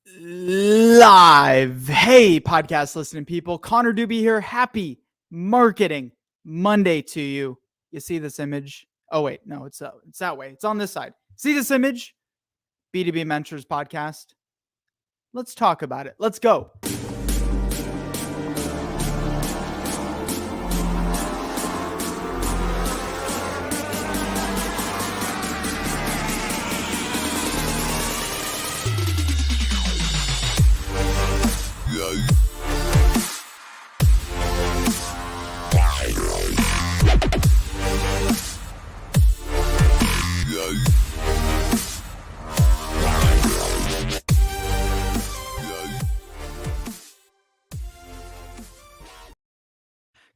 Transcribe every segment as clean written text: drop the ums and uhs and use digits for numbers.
Live. Hey, podcast listening people. Connor Doobie here. Happy Marketing Monday to you. You see this image? Oh, wait. No, it's that way. It's on this side. See this image? B2B Mentors podcast. Let's talk about it. Let's go.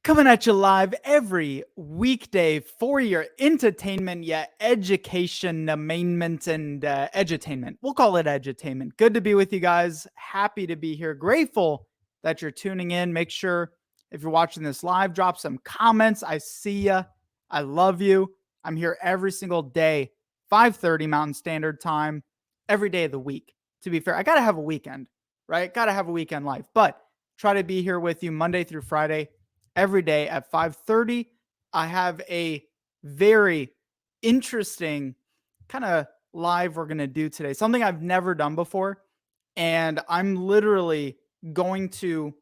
Coming at you live every weekday for your entertainment, education, amendment, and edutainment. We'll call it edutainment. Good to be with you guys. Happy to be here. Grateful that you're tuning in. Make sure if you're watching this live, drop some comments. I see you. I love you. I'm here every single day, 5:30 Mountain Standard Time, every day of the week. To be fair, I got to have a weekend, right? Got to have a weekend life, but try to be here with you Monday through Friday. Every day at 5:30, I have a very interesting kind of live we're going to do today. Something I've never done before. And I'm literally going to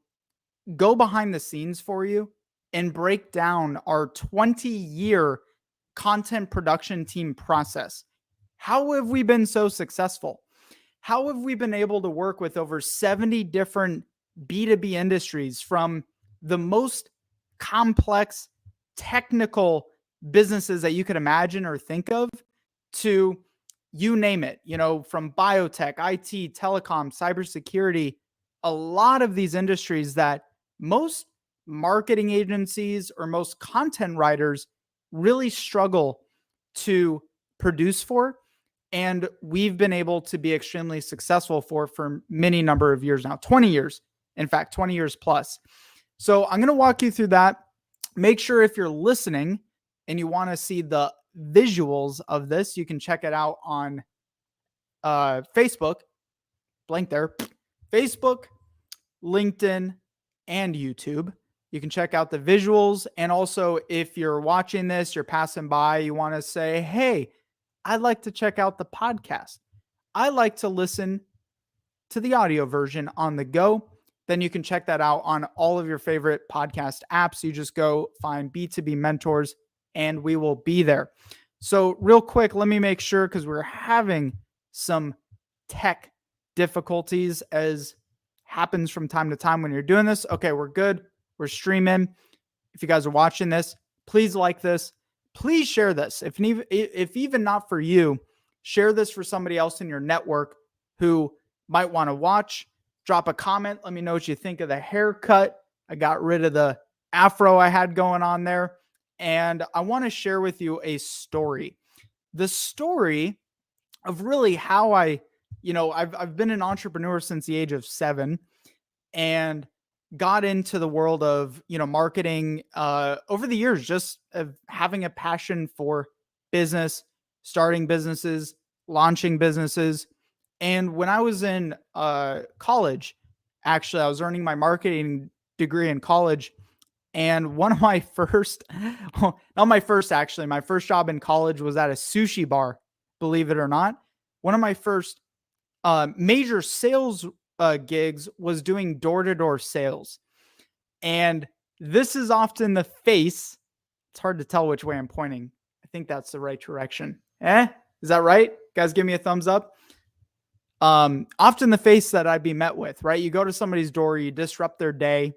go behind the scenes for you and break down our 20-year content production team process. How have we been so successful? How have we been able to work with over 70 different B2B industries, from the most complex technical businesses that you could imagine or think of to you name it, from biotech, IT, telecom, cybersecurity, a lot of these industries that most marketing agencies or most content writers really struggle to produce for. And we've been able to be extremely successful for many number of years now, 20 years, in fact, 20 years plus. So I'm going to walk you through that. Make sure if you're listening and you want to see the visuals of this, you can check it out on Facebook, blank there, Facebook, LinkedIn, and YouTube. You can check out the visuals. And also, if you're watching this, you're passing by, you want to say, hey, I'd like to check out the podcast. I like to listen to the audio version on the go. Then you can check that out on all of your favorite podcast apps. You just go find B2B Mentors and we will be there. So real quick, let me make sure, because we're having some tech difficulties, as happens from time to time when you're doing this. Okay, we're good. We're streaming. If you guys are watching this, please like this. Please share this. If even not for you, share this for somebody else in your network who might want to watch. Drop a comment. Let me know what you think of the haircut. I got rid of the afro I had going on there. And I want to share with you a story. The story of really how I've been an entrepreneur since the age of 7 and got into the world of, marketing over the years, just of having a passion for business, starting businesses, launching businesses. And when I was in college, actually, I was earning my marketing degree in college. And one of my first, my first job in college was at a sushi bar, believe it or not. One of my first major sales gigs was doing door-to-door sales. And this is often the face. It's hard to tell which way I'm pointing. I think that's the right direction. Is that right? Guys, give me a thumbs up. Often the face that I'd be met with, right? You go to somebody's door, you disrupt their day.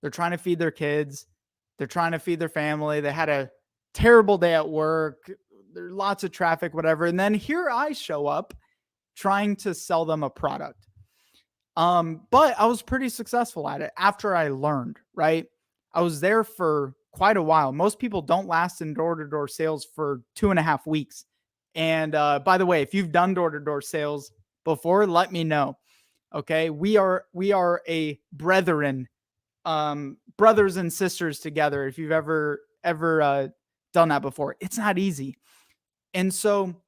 They're trying to feed their kids. They're trying to feed their family. They had a terrible day at work. There's lots of traffic, whatever. And then here I show up trying to sell them a product. But I was pretty successful at it after I learned, right? I was there for quite a while. Most people don't last in door-to-door sales for 2.5 weeks. And by the way, if you've done door-to-door sales before, let me know. Okay, we are a brethren, brothers and sisters together. If you've ever done that before, it's not easy. And so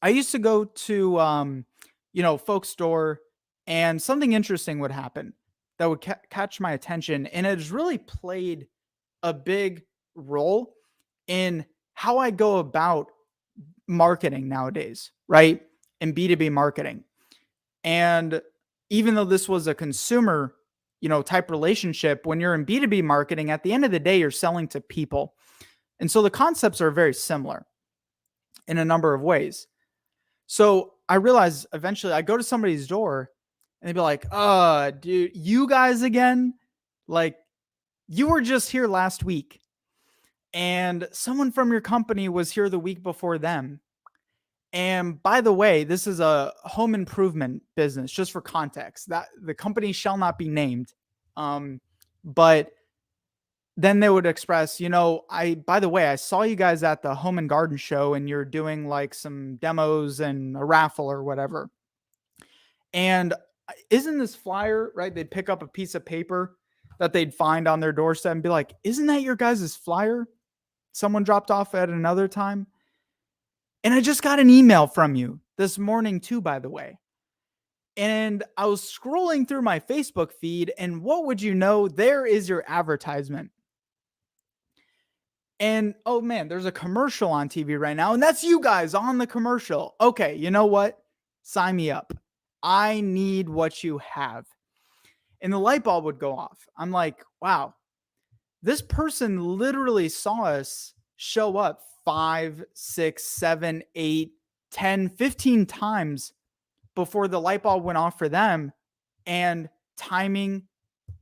I used to go to folks' door, and something interesting would happen that would catch my attention. And it has really played a big role in how I go about marketing nowadays, right? In B2B marketing. And even though this was a consumer, type relationship, when you're in B2B marketing, at the end of the day, you're selling to people. And so the concepts are very similar in a number of ways. So I realized eventually I go to somebody's door and they'd be like, dude, you guys again? Like, you were just here last week and someone from your company was here the week before them. And by the way, this is a home improvement business, just for context. That the company shall not be named. But then they would express, by the way, I saw you guys at the home and garden show and you're doing like some demos and a raffle or whatever. And isn't this flyer, right? They'd pick up a piece of paper that they'd find on their doorstep and be like, isn't that your guys' flyer? Someone dropped off at another time. And I just got an email from you this morning too, by the way. And I was scrolling through my Facebook feed, and what would you know? There is your advertisement. And oh man, there's a commercial on TV right now, and that's you guys on the commercial. Okay, you know what? Sign me up. I need what you have. And the light bulb would go off. I'm like, wow, this person literally saw us show up 5, 6, 7, 8, 10, 15 times before the light bulb went off for them. And timing,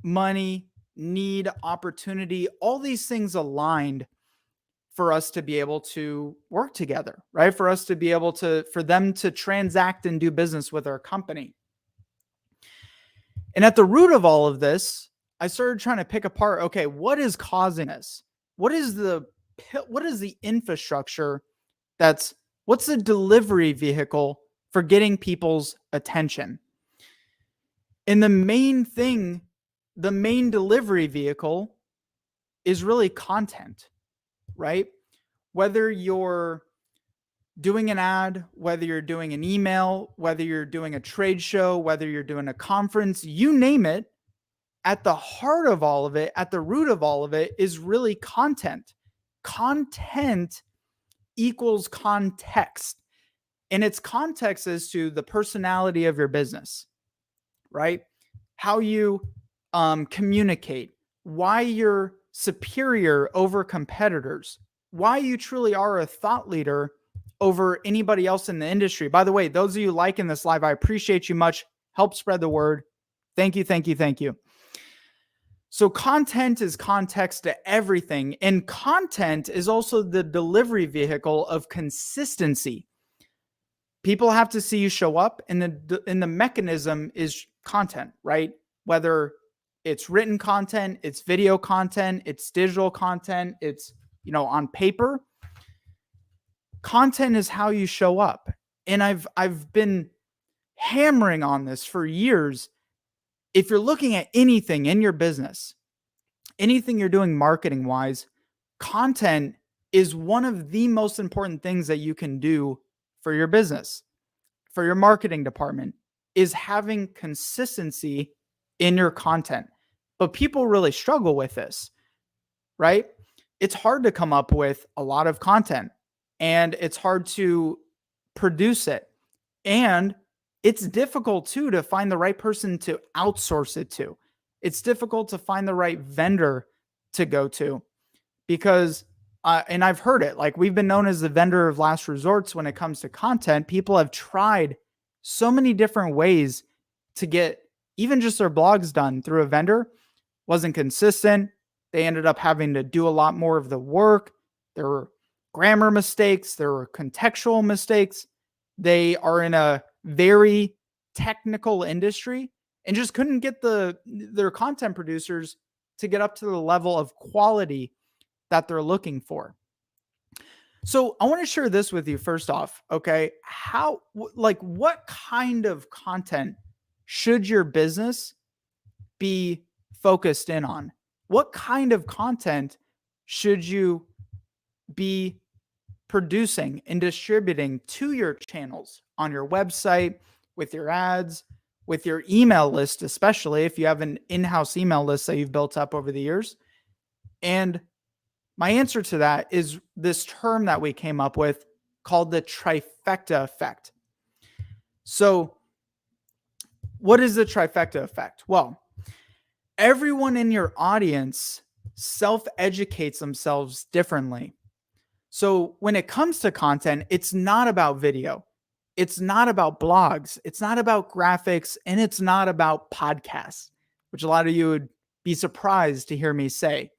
money, need, opportunity, all these things aligned for us to be able to work together, right? For us to be able for them to transact and do business with our company. And at the root of all of this, I started trying to pick apart, okay, what is causing this? What is the infrastructure what's the delivery vehicle for getting people's attention? And the main delivery vehicle is really content, right? Whether you're doing an ad, whether you're doing an email, whether you're doing a trade show, whether you're doing a conference, you name it, at the heart of all of it, at the root of all of it is really content. Content equals context. And it's context as to the personality of your business, right? How you communicate, why you're superior over competitors, why you truly are a thought leader over anybody else in the industry. By the way, those of you liking this live, I appreciate you much. Help spread the word. Thank you, thank you, thank you. So content is context to everything, and content is also the delivery vehicle of consistency. People have to see you show up, and the mechanism is content, right? Whether it's written content, it's video content, it's digital content, it's on paper. Content is how you show up, and I've been hammering on this for years. If you're looking at anything in your business, anything you're doing marketing wise, content is one of the most important things that you can do for your business, for your marketing department, is having consistency in your content. But people really struggle with this, right? It's hard to come up with a lot of content, and it's hard to produce it. And it's difficult too to find the right person to outsource it to. It's difficult to find the right vendor to go to because, and I've heard it, like we've been known as the vendor of last resorts when it comes to content. People have tried so many different ways to get even just their blogs done through a vendor. Wasn't consistent. They ended up having to do a lot more of the work. There were grammar mistakes. There were contextual mistakes. They are in a very technical industry and just couldn't get their content producers to get up to the level of quality that they're looking for. So I want to share this with you first off. Okay. What kind of content should your business be focused in on? What kind of content should you be producing and distributing to your channels, on your website, with your ads, with your email list, especially if you have an in-house email list that you've built up over the years. And my answer to that is this term that we came up with called the trifecta effect. So, what is the trifecta effect? Well, everyone in your audience self-educates themselves differently. So when it comes to content, it's not about video. It's not about blogs. It's not about graphics. And it's not about podcasts, which a lot of you would be surprised to hear me say.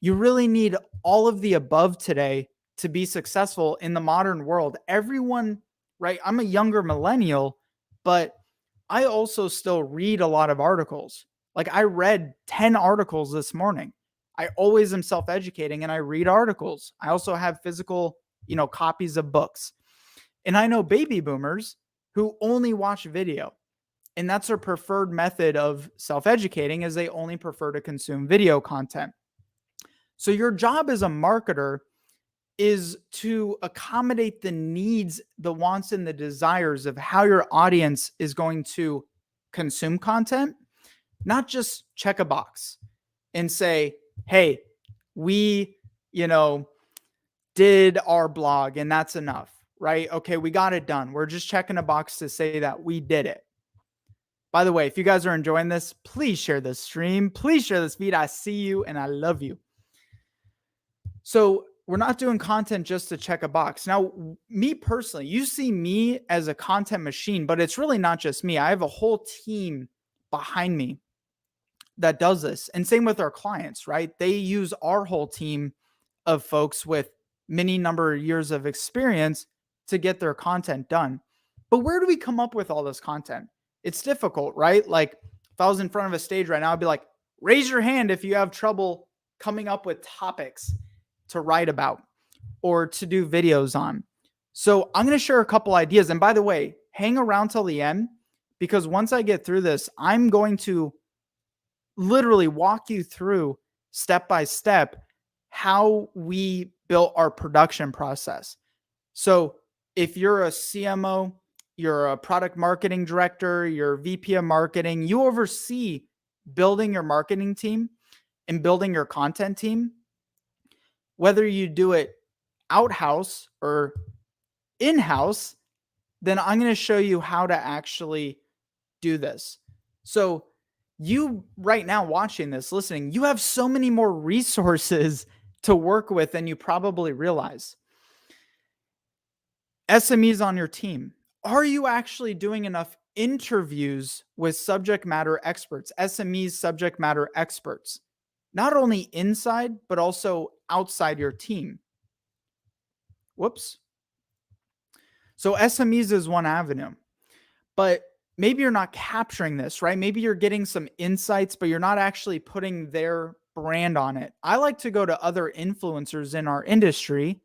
You really need all of the above today to be successful in the modern world. Everyone, right? I'm a younger millennial, but I also still read a lot of articles. Like I read 10 articles this morning. I always am self-educating and I read articles. I also have physical, copies of books. And I know baby boomers who only watch video. And that's their preferred method of self-educating, is they only prefer to consume video content. So your job as a marketer is to accommodate the needs, the wants, and the desires of how your audience is going to consume content, not just check a box and say, hey, we, did our blog and that's enough, right? Okay, we got it done. We're just checking a box to say that we did it. By the way, if you guys are enjoying this, please share this stream. Please share this feed. I see you and I love you. So we're not doing content just to check a box. Now, me personally, you see me as a content machine, but it's really not just me. I have a whole team behind me that does this. And same with our clients, right? They use our whole team of folks with many number of years of experience to get their content done. But where do we come up with all this content? It's difficult, right? Like if I was in front of a stage right now, I'd be like, raise your hand if you have trouble coming up with topics to write about or to do videos on. So I'm going to share a couple ideas. And by the way, hang around till the end, because once I get through this, I'm going to literally walk you through step by step how we built our production process. So if you're a CMO, you're a product marketing director, you're VP of marketing, you oversee building your marketing team and building your content team. Whether you do it outhouse or in-house, then I'm going to show you how to actually do this. So you right now watching this, listening, you have so many more resources to work with than you probably realize. SMEs on your team. Are you actually doing enough interviews with subject matter experts, SMEs, subject matter experts, not only inside, but also outside your team? Whoops. So SMEs is one avenue, but maybe you're not capturing this, right? Maybe you're getting some insights, but you're not actually putting their brand on it. I like to go to other influencers in our industry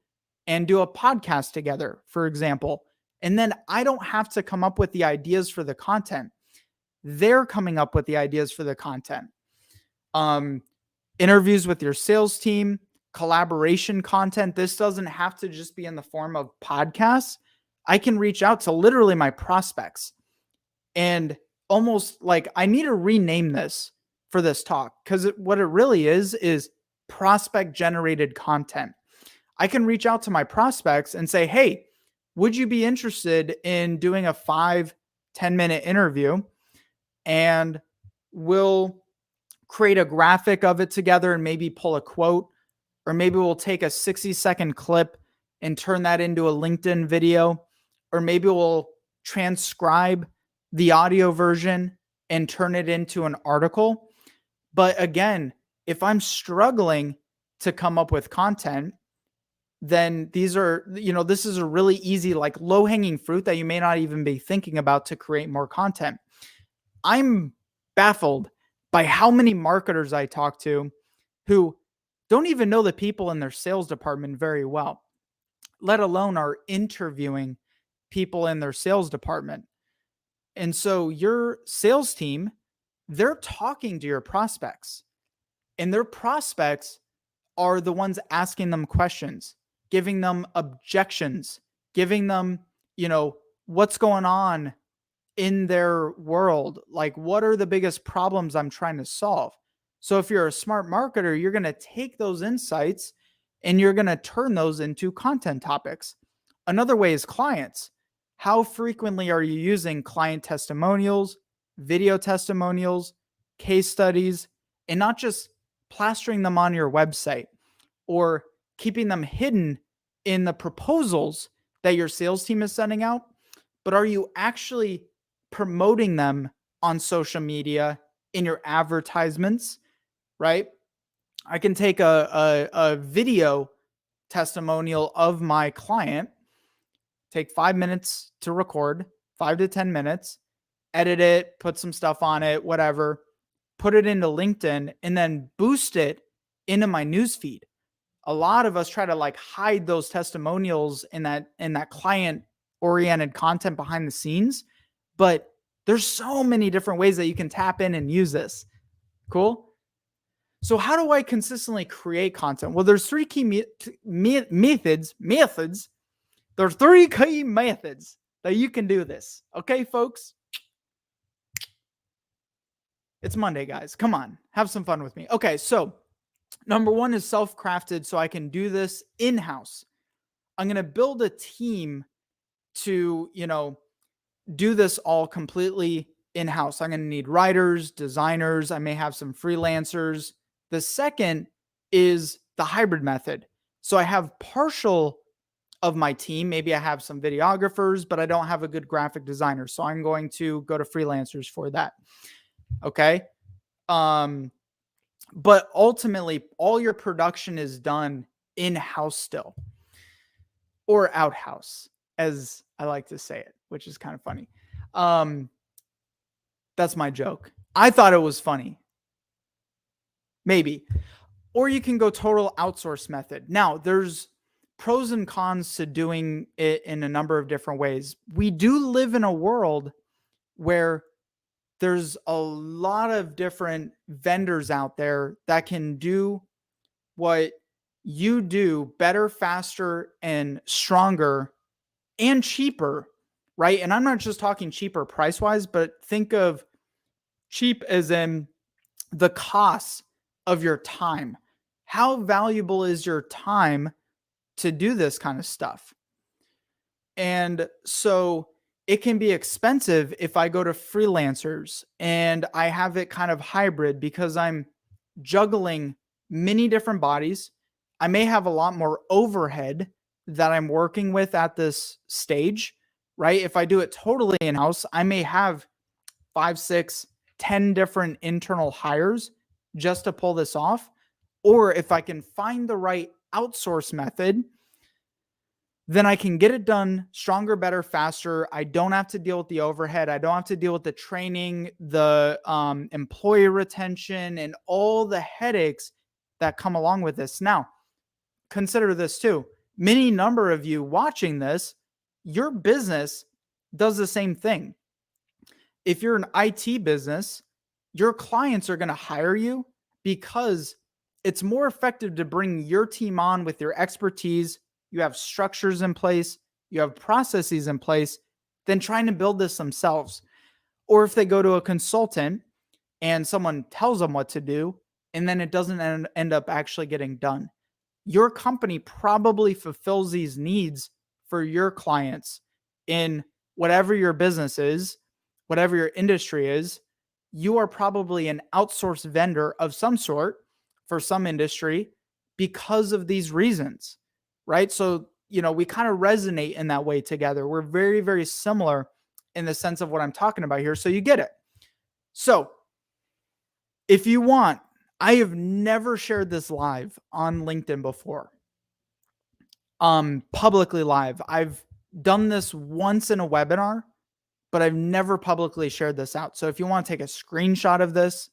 and do a podcast together, for example. And then I don't have to come up with the ideas for the content. They're coming up with the ideas for the content. Interviews with your sales team, collaboration content. This doesn't have to just be in the form of podcasts. I can reach out to literally my prospects and almost like I need to rename this for this talk, because what it really is prospect generated content. I can reach out to my prospects and say, hey, would you be interested in doing a 5-10 minute interview? And we'll create a graphic of it together and maybe pull a quote, or maybe we'll take a 60-second clip and turn that into a LinkedIn video, or maybe we'll transcribe the audio version and turn it into an article. But again, if I'm struggling to come up with content, then these are, this is a really easy, like low hanging fruit that you may not even be thinking about to create more content. I'm baffled by how many marketers I talk to who don't even know the people in their sales department very well, let alone are interviewing people in their sales department. And so your sales team, they're talking to your prospects, and their prospects are the ones asking them questions, giving them objections, giving them, what's going on in their world. Like, what are the biggest problems I'm trying to solve? So if you're a smart marketer, you're going to take those insights and you're going to turn those into content topics. Another way is clients. How frequently are you using client testimonials, video testimonials, case studies, and not just plastering them on your website or keeping them hidden in the proposals that your sales team is sending out, but are you actually promoting them on social media in your advertisements, right? I can take a video testimonial of my client, take 5 minutes to record, 5 to 10 minutes, edit it, put some stuff on it, whatever, put it into LinkedIn, and then boost it into my newsfeed. A lot of us try to like hide those testimonials in that client oriented content behind the scenes, but there's so many different ways that you can tap in and use this. Cool. So how do I consistently create content? Well, there's three key methods. There's three key methods that you can do this. Okay, folks? It's Monday, guys. Come on, have some fun with me. Okay, so number one is self-crafted, so I can do this in-house. I'm going to build a team to, do this all completely in-house. I'm going to need writers, designers. I may have some freelancers. The second is the hybrid method. So I have partial of my team. Maybe I have some videographers, but I don't have a good graphic designer. So I'm going to go to freelancers for that. Okay. But ultimately, all your production is done in-house still, or outhouse, as I like to say it, which is kind of funny. That's my joke. I thought it was funny. Maybe. Or you can go total outsource method. Now, there's pros and cons to doing it in a number of different ways. We do live in a world where there's a lot of different vendors out there that can do what you do better, faster, and stronger and cheaper, right? And I'm not just talking cheaper price-wise, but think of cheap as in the cost of your time. How valuable is your time to do this kind of stuff? And so it can be expensive if I go to freelancers, and I have it kind of hybrid because I'm juggling many different bodies. I may have a lot more overhead that I'm working with at this stage, right? If I do it totally in-house, I may have 5, 6, 10 different internal hires just to pull this off. Or if I can find the right outsource method, then I can get it done stronger, better, faster. I don't have to deal with the overhead. I don't have to deal with the training, the employee retention, and all the headaches that come along with this. Now, consider this too. Many number of you watching this, your business does the same thing. If you're an IT business, your clients are going to hire you because it's more effective to bring your team on with your expertise. You have structures in place, you have processes in place, than trying to build this themselves. Or if they go to a consultant and someone tells them what to do, and then it doesn't end up actually getting done. Your company probably fulfills these needs for your clients in whatever your business is, whatever your industry is. You are probably an outsourced vendor of some sort for some industry because of these reasons, right? So, we kind of resonate in that way together. We're very, very similar in the sense of what I'm talking about here. So you get it. So if you want, I have never shared this live on LinkedIn before. Publicly live. I've done this once in a webinar, but I've never publicly shared this out. So if you want to take a screenshot of this,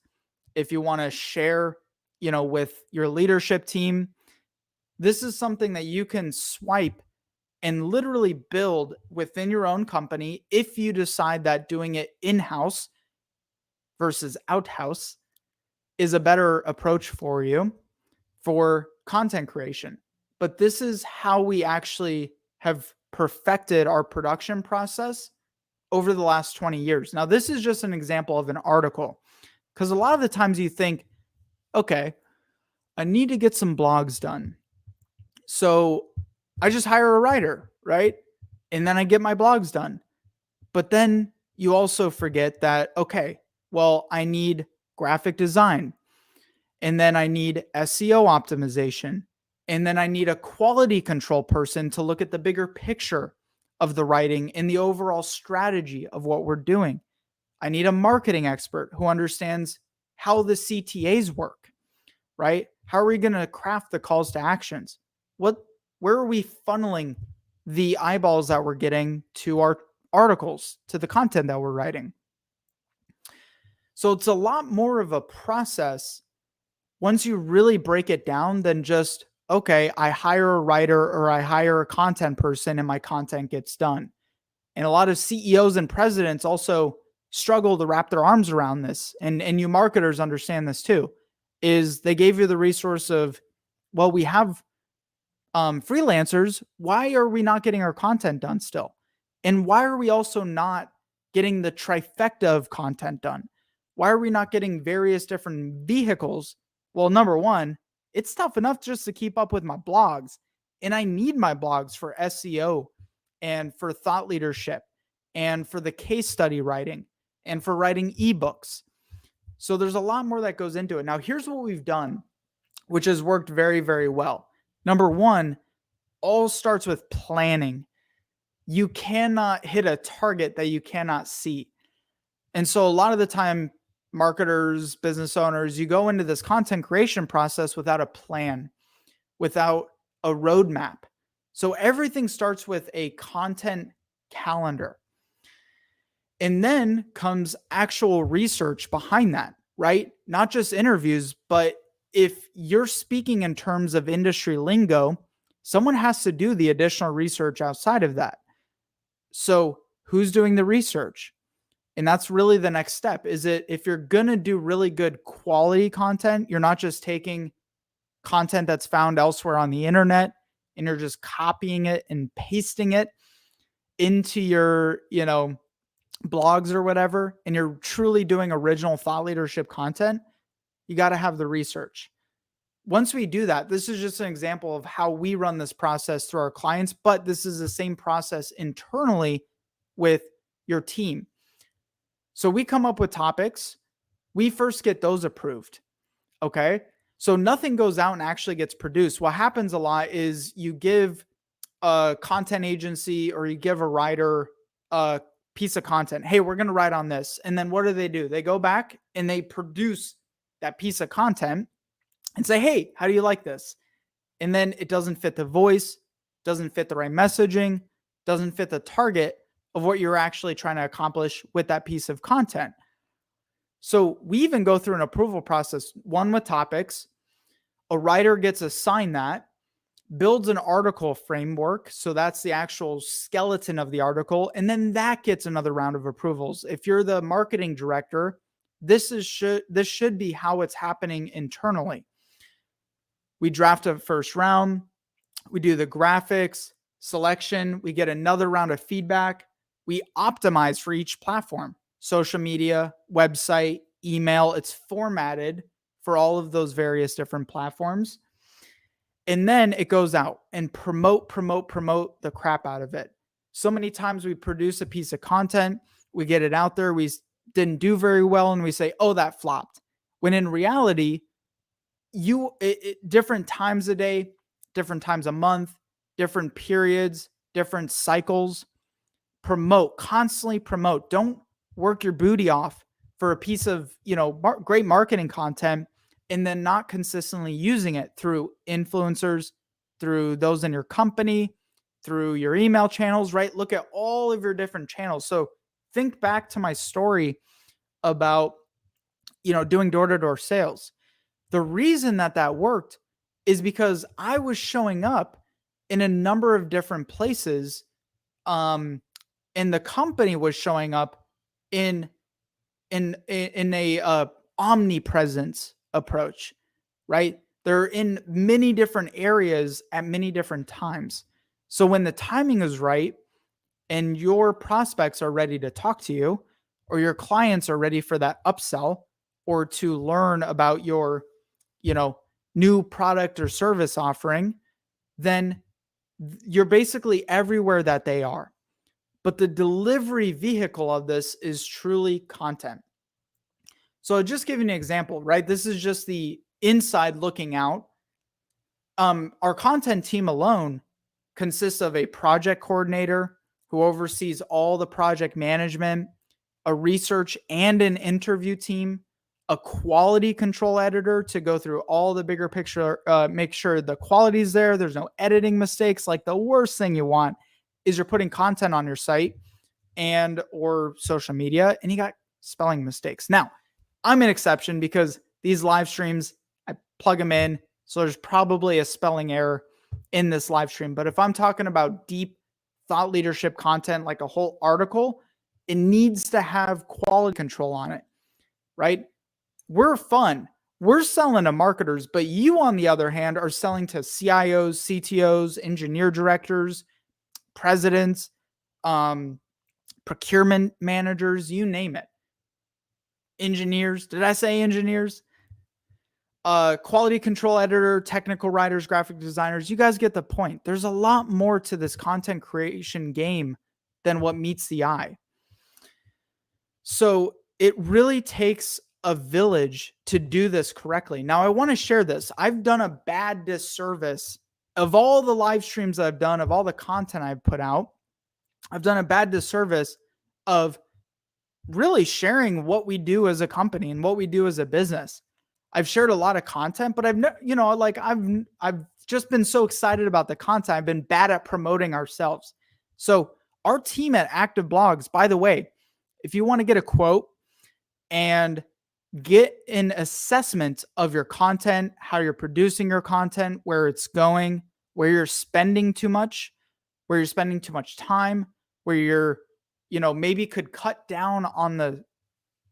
if you want to share, with your leadership team, this is something that you can swipe and literally build within your own company if you decide that doing it in-house versus outhouse is a better approach for you for content creation. But this is how we actually have perfected our production process over the last 20 years. Now, this is just an example of an article, because a lot of the times you think, okay, I need to get some blogs done. So I just hire a writer, right? And then I get my blogs done. But then you also forget that, okay, well, I need graphic design, and then I need SEO optimization, and then I need a quality control person to look at the bigger picture of the writing and the overall strategy of what we're doing. I need a marketing expert who understands how the CTAs work, right? How are we going to craft the calls to actions? Where are we funneling the eyeballs that we're getting to our articles, to the content that we're writing? So it's a lot more of a process once you really break it down than just, okay, I hire a writer or I hire a content person and my content gets done. And a lot of CEOs and presidents also struggle to wrap their arms around this. And you marketers understand this too, is they gave you the resource of, well, we have freelancers. Why are we not getting our content done still? And why are we also not getting the trifecta of content done? Why are we not getting various different vehicles? Well, number one, it's tough enough just to keep up with my blogs. And I need my blogs for SEO and for thought leadership and for the case study writing and for writing ebooks. So there's a lot more that goes into it. Now, here's what we've done, which has worked very, very well. Number one, all starts with planning. You cannot hit a target that you cannot see. And so a lot of the time, marketers, business owners, you go into this content creation process without a plan, without a roadmap. So everything starts with a content calendar. And then comes actual research behind that, right? Not just interviews, but if you're speaking in terms of industry lingo, someone has to do the additional research outside of that. So who's doing the research? And that's really the next step. Is it, if you're going to do really good quality content, you're not just taking content that's found elsewhere on the internet and you're just copying it and pasting it into your, blogs or whatever, and you're truly doing original thought leadership content, you got to have the research. Once we do that, this is just an example of how we run this process through our clients, but this is the same process internally with your team. So we come up with topics. We first get those approved. Okay. So nothing goes out and actually gets produced. What happens a lot is you give a content agency or you give a writer a piece of content. Hey, we're going to write on this. And then what do? They go back and they produce that piece of content and say, hey, how do you like this? And then it doesn't fit the voice, doesn't fit the right messaging, doesn't fit the target of what you're actually trying to accomplish with that piece of content. So we even go through an approval process, one with topics. A writer gets assigned that, builds an article framework. So that's the actual skeleton of the article. And then that gets another round of approvals. If you're the marketing director, this should be how it's happening internally. We draft a first round. We do the graphics, selection. We get another round of feedback. We optimize for each platform, social media, website, email. It's formatted for all of those various different platforms. And then it goes out and promote the crap out of it. So many times we produce a piece of content, we get it out there, we didn't do very well, and we say, oh, that flopped. When in reality, different times a day, different times a month, different periods, different cycles, constantly promote. Don't work your booty off for a piece of, great marketing content and then not consistently using it through influencers, through those in your company, through your email channels, right? Look at all of your different channels. So think back to my story about, doing door-to-door sales. The reason that worked is because I was showing up in a number of different places, and the company was showing up in a omnipresence approach, right? They're in many different areas at many different times. So when the timing is right and your prospects are ready to talk to you, or your clients are ready for that upsell or to learn about your, new product or service offering, then you're basically everywhere that they are. But the delivery vehicle of this is truly content. So I'll just give you an example, right? This is just the inside looking out. Our content team alone consists of a project coordinator who oversees all the project management, a research and an interview team, a quality control editor to go through all the bigger picture, make sure the quality's there, there's no editing mistakes. Like, the worst thing you want is you're putting content on your site and or social media and you got spelling mistakes. Now, I'm an exception because these live streams, I plug them in, so there's probably a spelling error in this live stream. But if I'm talking about deep thought leadership content, like a whole article, it needs to have quality control on it, right? We're fun. We're selling to marketers, but you, on the other hand, are selling to CIOs, CTOs, engineer directors, presidents, procurement managers, you name it. Engineers. Did I say engineers? Quality control editor, technical writers, graphic designers. You guys get the point. There's a lot more to this content creation game than what meets the eye. So it really takes a village to do this correctly. Now, I want to share this. I've done a bad disservice of all the live streams I've done, of all the content I've put out. I've done a bad disservice of really sharing what we do as a company and what we do as a business. I've shared a lot of content, but I've just been so excited about the content. I've been bad at promoting ourselves. So our team at Active Blogs, by the way, if you want to get a quote and get an assessment of your content, how you're producing your content, where it's going, where you're spending too much, where you're spending too much time, where you're, maybe could cut down on the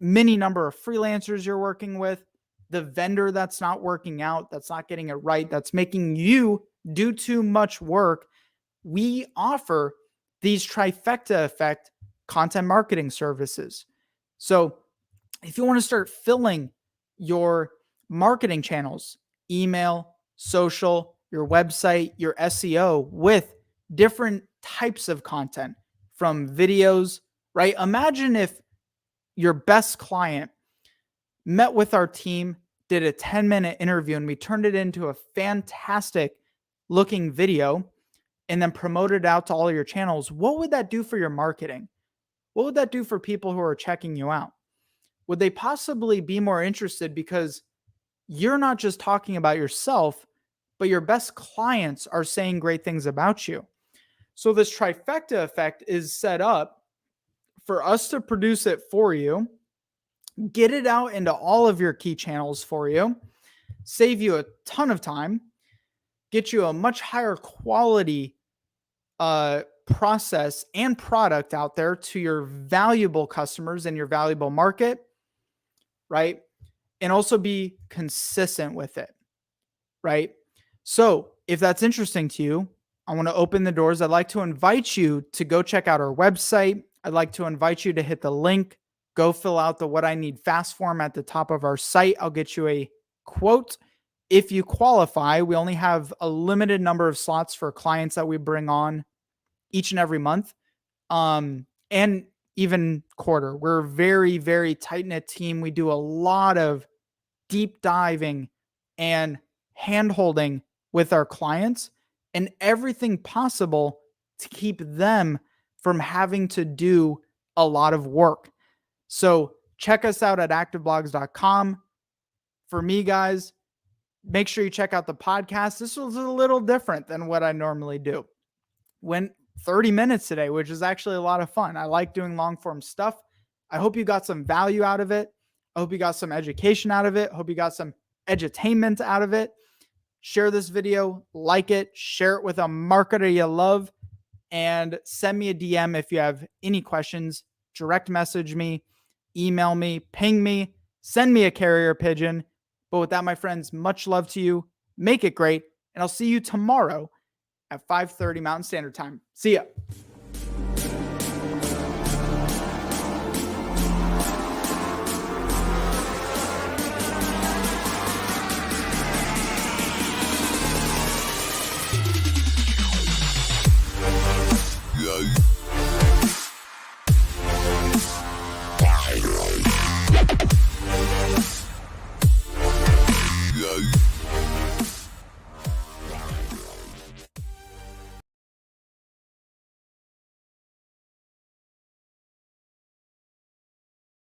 mini number of freelancers you're working with, the vendor that's not working out, that's not getting it right, that's making you do too much work. We offer these Trifecta Effect content marketing services. So if you want to start filling your marketing channels, email, social, your website, your SEO with different types of content, from videos, right? Imagine if your best client met with our team, did a 10-minute interview, and we turned it into a fantastic looking video and then promoted it out to all your channels. What would that do for your marketing? What would that do for people who are checking you out? Would they possibly be more interested because you're not just talking about yourself, but your best clients are saying great things about you? So this Trifecta Effect is set up for us to produce it for you, get it out into all of your key channels for you, save you a ton of time, get you a much higher quality process and product out there to your valuable customers and your valuable market, right? And also be consistent with it, right? So if that's interesting to you, I want to open the doors. I'd like to invite you to go check out our website. I'd like to invite you to hit the link, go fill out the What I Need Fast form at the top of our site. I'll get you a quote. If you qualify, we only have a limited number of slots for clients that we bring on each and every month, and even quarter. We're a very, very tight-knit team. We do a lot of deep diving and hand-holding with our clients and everything possible to keep them from having to do a lot of work. So check us out at activeblogs.com. For me, guys, make sure you check out the podcast. This was a little different than what I normally do. Went 30 minutes today, which is actually a lot of fun. I like doing long form stuff. I hope you got some value out of it. I hope you got some education out of it. I hope you got some edutainment out of it. Share this video, like it, share it with a marketer you love, and send me a DM if you have any questions. Direct message me, email me, ping me, send me a carrier pigeon. But with that, my friends, much love to you. Make it great. And I'll see you tomorrow at 5:30 Mountain Standard Time. See ya. Yeah.